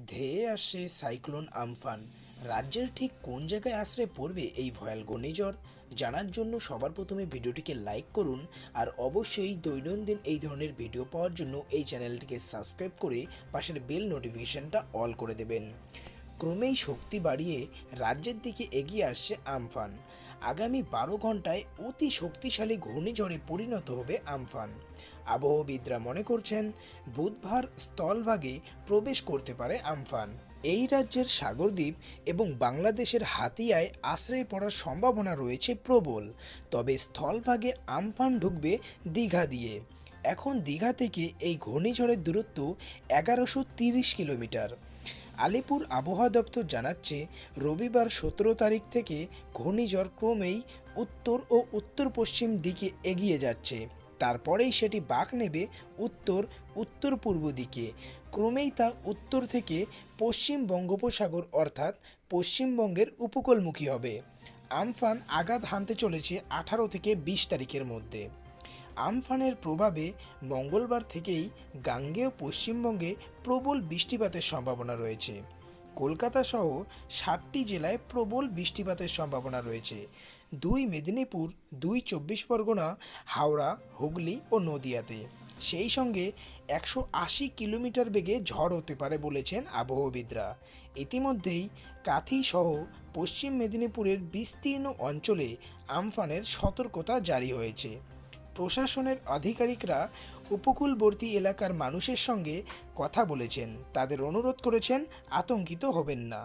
ধেয়ে আসছে cyclone Amphan. রাজ্যের ঠিক কোন জায়গায় আশ্রয় পড়বে এই ভয়াল ঘূর্ণিঝড় জানার জন্য সবার প্রথমে ভিডিওটিকে লাইক করুন। আর অবশ্যই দৈনন্দিন এই ধরনের ভিডিও পাওয়ার জন্য এই চ্যানেলটিকে সাবস্ক্রাইব করে পাশের বেল নোটিফিকেশনটা অল করে দেবেন। ক্রমেই শক্তি বাড়িয়ে রাজ্যের দিকে এগিয়ে আসছে আম্ফান। আগামী 12 ঘন্টায় অতি শক্তিশালী ঘূর্ণিঝড়ে পরিণত হবে আম্ফান। আবহবিদরা মনে করছেন বুধবার স্থলভাগে প্রবেশ করতে পারে আম্ফান। এই রাজ্যের সাগরদ্বীপ এবং বাংলাদেশের হাতিয়ায় আশ্রয় পড়ার সম্ভাবনা রয়েছে প্রবল। তবে স্থলভাগে আম্ফান ঢুকবে দীঘা দিয়ে। এখন দীঘা থেকে এই ঘূর্ণিঝড়ের দূরত্ব 1130 কিলোমিটার। আলিপুর আবহাওয়া দপ্তর জানাচ্ছে রবিবার 17 তারিখ থেকে ঘূর্ণিঝড় ক্রমেই উত্তর ও উত্তর পশ্চিম দিকে এগিয়ে যাচ্ছে। তারপরেই সেটি বাঁক নেবে উত্তর উত্তর পূর্ব দিকে। ক্রমেই তা উত্তর থেকে পশ্চিম বঙ্গোপসাগর অর্থাৎ পশ্চিমবঙ্গের উপকূলমুখী হবে। আমফান আঘাত হানতে চলেছে 18 থেকে 20 তারিখের মধ্যে। আমফানের প্রভাবে মঙ্গলবার থেকেই গাঙ্গেয় পশ্চিমবঙ্গে প্রবল বৃষ্টিপাতের সম্ভাবনা রয়েছে। কলকাতা সহ 7টি জেলায় প্রবল বৃষ্টিপাতের সম্ভাবনা রয়েছে। 2 মেদিনীপুর, 2 চব্বিশ পরগনা, হাওড়া, হুগলি ও নদিয়াতে। সেই সঙ্গে 180 কিলোমিটার বেগে ঝড় হতে পারে বলেছেন আবহবিদরা। ইতিমধ্যেই কাথি সহ পশ্চিম মেদিনীপুরের বিস্তীর্ণ অঞ্চলে আমফানের সতর্কতা জারি হয়েছে। প্রশাসনের আধিকারিকরা উপকূলবর্তী এলাকার মানুষের সঙ্গে কথা বলেছেন, তাদের অনুরোধ করেছেন আতঙ্কিত হবেন না।